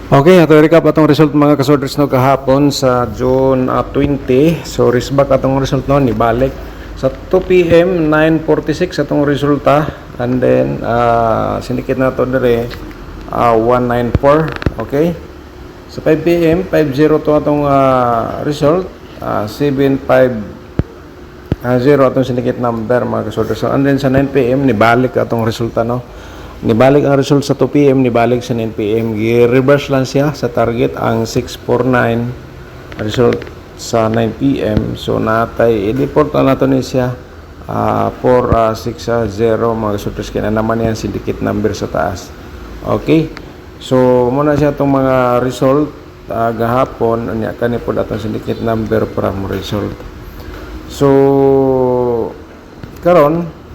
Okay, ato recap atong result mga kasorders no kahapon sa June 20. So risback atong result no nibalik sa 2 PM 9:46 atong resulta, and then sindikit nato dire 194. Okay, sa 5 PM 50 atong result, 750 atong sindikit number mga kasorders. So, and then sa 9 PM nibalik atong resulta no. Nibalik ang result sa 2 PM, nibalik sa 9 PM. I-reverse lang siya sa target ang 649 result sa 9 PM. So natay i-report na nato ni siya 4660 mga results kina naman yan syndicate number sa taas. Okay. So muna siya tong mga result gahapon unya kani pod atong syndicate number from result. So karon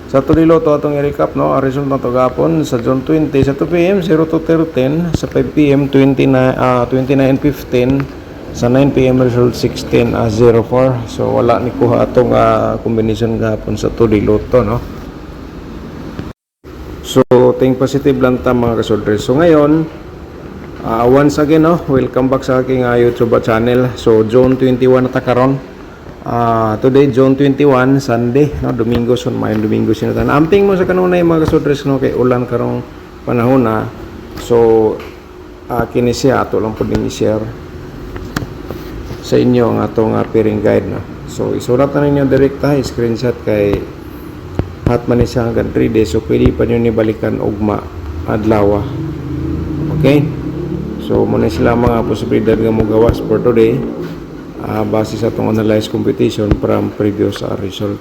sa tulilo to atong i-recap no, ang result na to gapon sa June 20 sa 2 PM 02:10, sa 5 PM 29:15, sa 9 PM result 16:04. So wala ni kuha atong combination gapon sa tulilo to no. So think positive lang ta mga kasodres. So ngayon once again no, welcome back sa aking YouTube channel. So June 21 na ta karon. Today June 21 Sunday no, Domingo son mayon Domingo sinatan. Amping mo sa kanunay mga kasodres no kay ulan karong panahon na. So kini siya ato lang pud ning i-share sa inyo ang atong pairing guide no. So isulat na ninyo direkta screenshot kay hat man siya hanggang 3 days, so pwede pa niyo ni balikan ugma adlaw. Okay, so muna sila mga posibilidad nga mo gawas for today. Base sa itong analyze competition from previous result.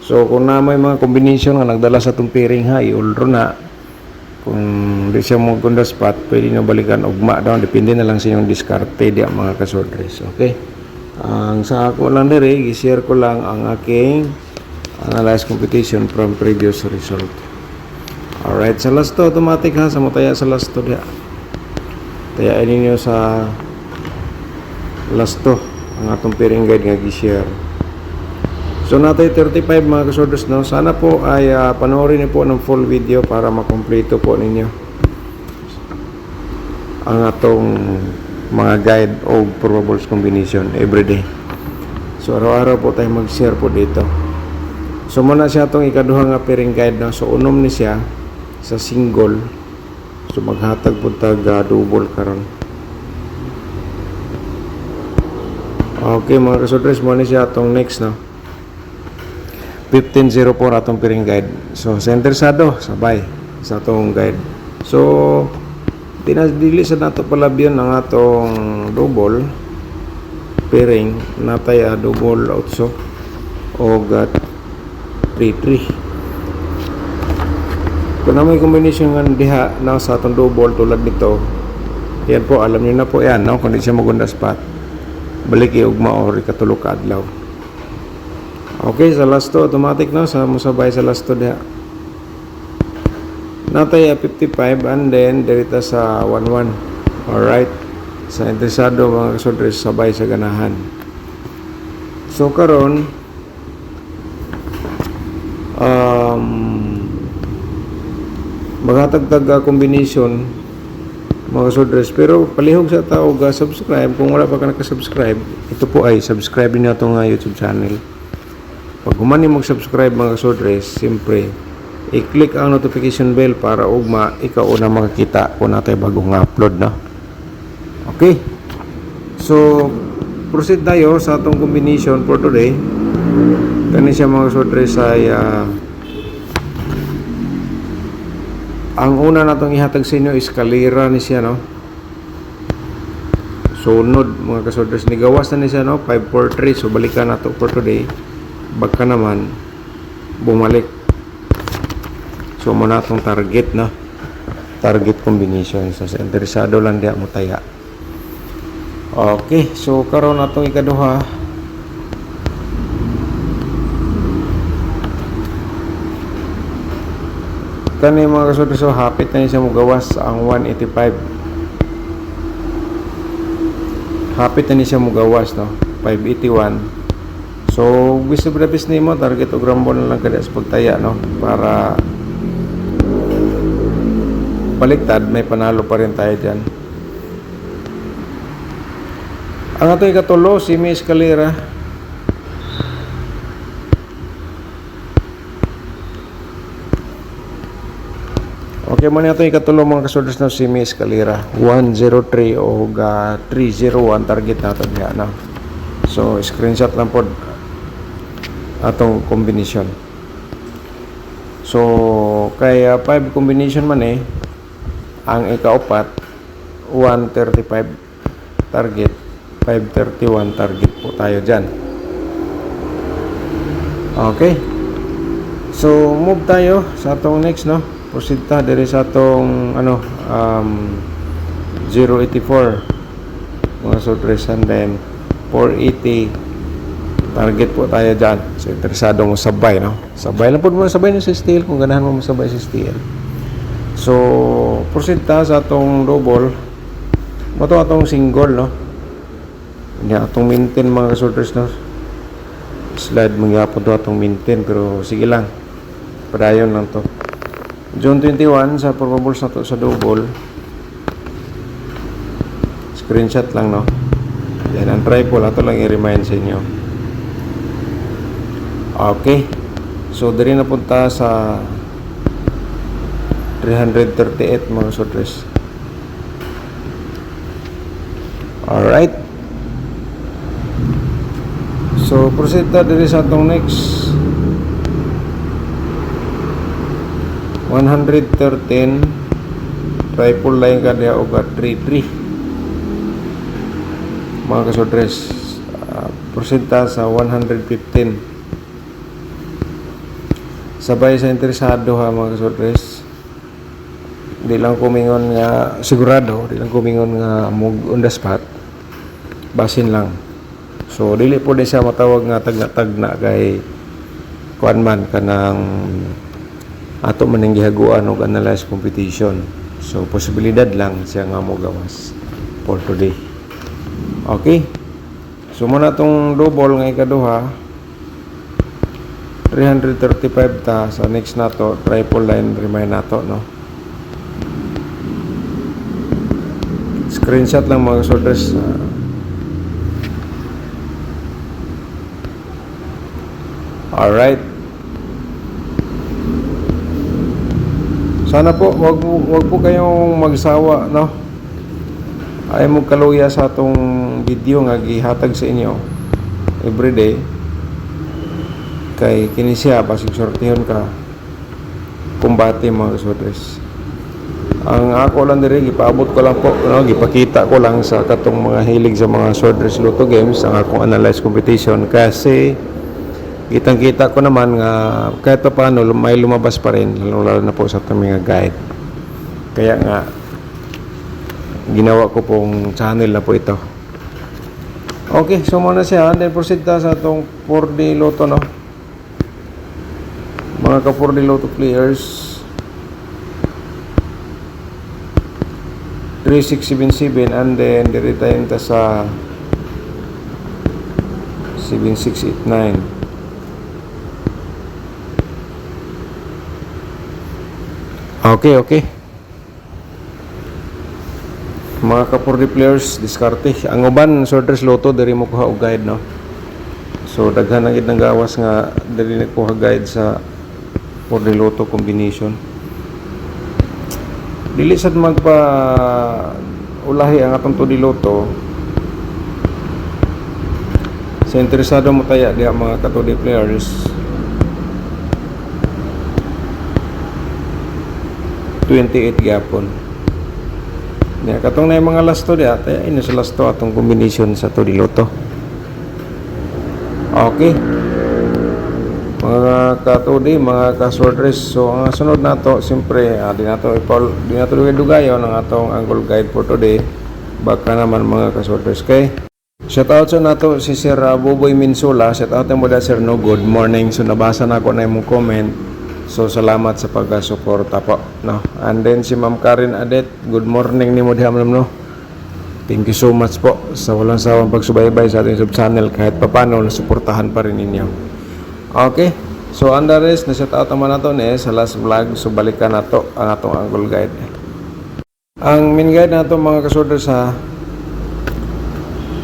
So kung na may mga combination nga nagdala sa itong pairing ha, i-ulro na. Kung di siya mo kunda spot, pwede nyo balikan ugma daw. Depende na lang sa inyong diskarte di mga kasordres. Okay, ang sa ako lang dire, i-share ko lang ang aking analyze competition from previous result. Alright, sa last to automatic ha, sa mutaya sa last to dia. Tayain ninyo sa last to ang atong pairing guide nga gi-share. So natay 35 mga kasorders no. Sana po ay panoorin niyo po ng full video para makompleto po ninyo ang atong mga guide o probables combination everyday. So araw-araw po tayo mag-share po dito. So muna siya atong ikaduha nga pairing guide no. So unom ni siya sa single. So maghatag po tag double karon. Okay mga kasodres, mo ni siya atong next no, 1504 atong pairing guide. So sa interesado sabay sa atong guide. So dinadili sa nato palabyon ang atong double pairing natay double 8 o 33. Kung na may combination nga diha na sa atong double tulad nito, yan po alam niyo na po yan no, kung di siya magunda spot balik ugma o katulog ka adlaw. Okay, sa last to automatic na sa musabay sa last to diha natay 55 and then dirita sa 11. Alright, sa interesado mga kasodres sabay sa ganahan. So karon maghatag-tag combination mga kasodres, pero palihog sa tao subscribe. Kung wala pa ka nakasubscribe, ito po ay subscribe niyo itong YouTube channel. Pag humani mag-subscribe mga kasodres, siyempre i-click ang notification bell para ugma ikaw una makakita kung natin bagong upload na. Okay, so proceed tayo sa atong combination for today. Kani siya mga kasodres ay ang una natong ihatag sa inyo is kalira ni siya no. Sunod mga kasodres, ni gawas na ni siya no, 543. So balikan nato for today. Baka naman bumalik. So muna itong target no, target combination. So sa interesado lang diya mo taya. Okay, so karon natong ikaduha. Kani mga kasodres, so hapit na niya mo gawas ang 185. Hapit na niya mo gawas no, 581. So gusto brabis nimo target og rambo na lang kada sa pagtaya no, para baliktad, may panalo pa rin tayo dyan. Ang ato ikatulo, semi escalera. Okay mo na ito ikatulo mga kasorders na semi escalera. 103 o 301 target nato diha na. So screenshot lang po atong combination. So kaya 5 combination man ang ikaupat 135 target, 531 target po tayo dyan. Okay, so move tayo sa atong next, no? Proceed ta diri sa atong 084 mga sortres, and then 480 target po tayo dyan. So interesado mo sabay, no? Sabay lang po mo sabay sa steel kung ganahan mo sabay sa steel. So proceed ta sa atong double mo to, atong single, no? Hindi atong maintain mga sortres, no? Slide mangyapon to atong maintain, pero sige lang, padayon lang to. June 21 sa probables na to sa double. Screenshot lang, no? Yan ang triple. Ito lang i-remind sa inyo. Okay. So, dari na punta sa 338 mga sortres. Alright. So, proceed ta dari sa atong next 113 triple line ka diya o 33 mga kasodres. Prosenta sa 115. Sabay sa interesado ha mga kasodres, di lang kumingon nga sigurado, di lang kumingon nga on the spot, basin lang. So dili po di siya matawag nga tagna kay kuan man kanang ato maning gihaguan og analyze competition. So posibilidad lang siya nga mo gawas for today. Okay, so muna tong double nga ikaduha 335 ta. Sa next nato triple line remind nato, no? Screenshot lang mga soldiers. Alright, sana po wag po kayong magsawa, no? Ay mo kaluya sa atong video nga gihatag sa inyo everyday, kay kini siya basig sortihon ka kumbate mga soldiers. Ang ako lang diri gipaabot ko lang po, no? Gipakita ko lang sa katong mga hilig sa mga soldiers Lotto games ang akong analyze competition, kasi kitang-kita ko naman nga kahit pa paano may lumabas pa rin, lalo na po sa itong mga guide. Kaya nga ginawa ko pong channel na po ito. Okay, so muna siya, and then proceed ta sa itong 4D Lotto, no? Mga ka 4D Lotto players, 3677, and then diritayin ta sa 7689. Okay. Mga ka-4D players, diskarte. Ang uban sorters Lotto diri mo kuha og guide, no? So daghan na gid nang gawas nga diri na kuha guide sa 4D Lotto combination. Dili sad magpa ulahi ang atong 2D Lotto. Sa interesado mo taya diha mga ka-2D players, 28 gyapon. Ya, katong na yung mga lasto diya, tayo ino sa lasto atong combination sa 2D Lotto. Okay. Mga ka-2D, mga ka-sortress. So, ang sunod nato, siyempre, di nato dugayon ang atong angle guide for today. Baka naman mga ka-sortress. Okay? Shoutout sa nato si Sir Boboy Minsula. Shoutout mo da Sir, no? Good morning. So, nabasa na ako na yung comment. So salamat sa pagsuporta po, no? And then si Ma'am Karen Adet, good morning ni mo diha, no? Thank you so much po sa walang sawang pagsubaybay sa ating sub-channel, kahit papano nasuportahan pa rin ninyo. Okay, so under rest na shout out naman nato sa last vlog. So balikan nato ang atong angle guide. Ang main guide nato mga kasorder sa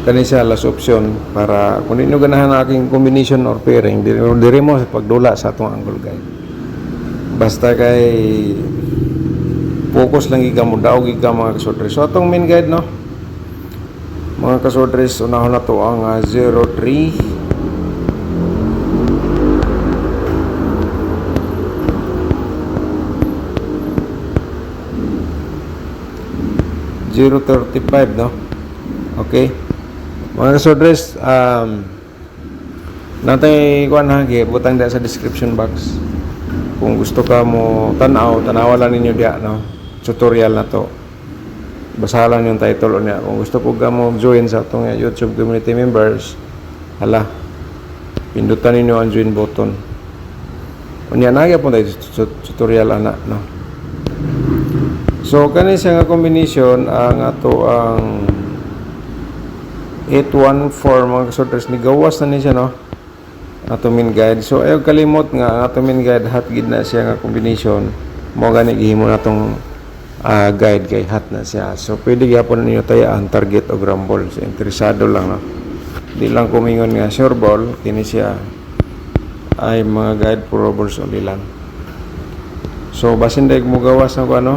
kani siya last option para kung di nyo ganahan ang aking combination or pairing diri mo sa pagdula sa atong angle guide. Basta kay focus lang giga mo daog giga mga kasorder. So atong main guide no mga kasorder, unahon na to ang 03 035 no. Okay. Mga kasodres, natay kuan ha, butang dia sa description box. Kung gusto ka mo tanawa lang ninyo dia no. Tutorial na to. Basahan lang yung title niya. Kung gusto po ka mo join sa atong YouTube community members, hala. Pindutan ninyo ang join button. Unya na gyapon tayo tutorial ana no. So kani siya nga combination ang ato ang 814 mga kasodres ni gawas na ni siya no ato main guide. So ayaw kalimot nga ang ato main guide hot gid na siya nga combination mo gani gihimo natong guide kay hot na siya. So pwede gyapon ninyo tayo ang target o grumble. So interesado lang no. Di lang kumingon nga sure ball kini siya ay mga guide probables only lang. So basin dahil mo gawas na ko ano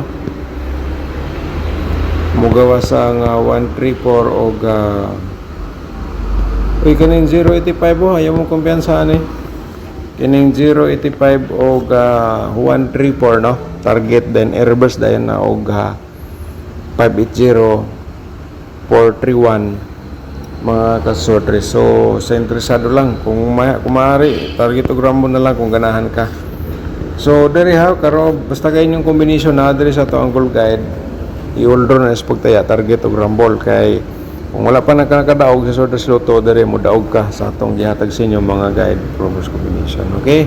mugawa sa nga 134 o uy kaning 085 oh ayaw mo kumpiyansa ni kining 085 o 134 no target then reverse dayon na og 580 431 mga kasodre. So sa interesado lang kung maaari target og rambo na lang kung ganahan ka. So diri ha karo basta kay yung combination na diri sa to angle guide i-order na is pagtaya target og rambol kay kung wala pa nakakadaog sa sortes loto dere mo daog ka sa atong gihatag sa inyo mga guide promos combination. Okay.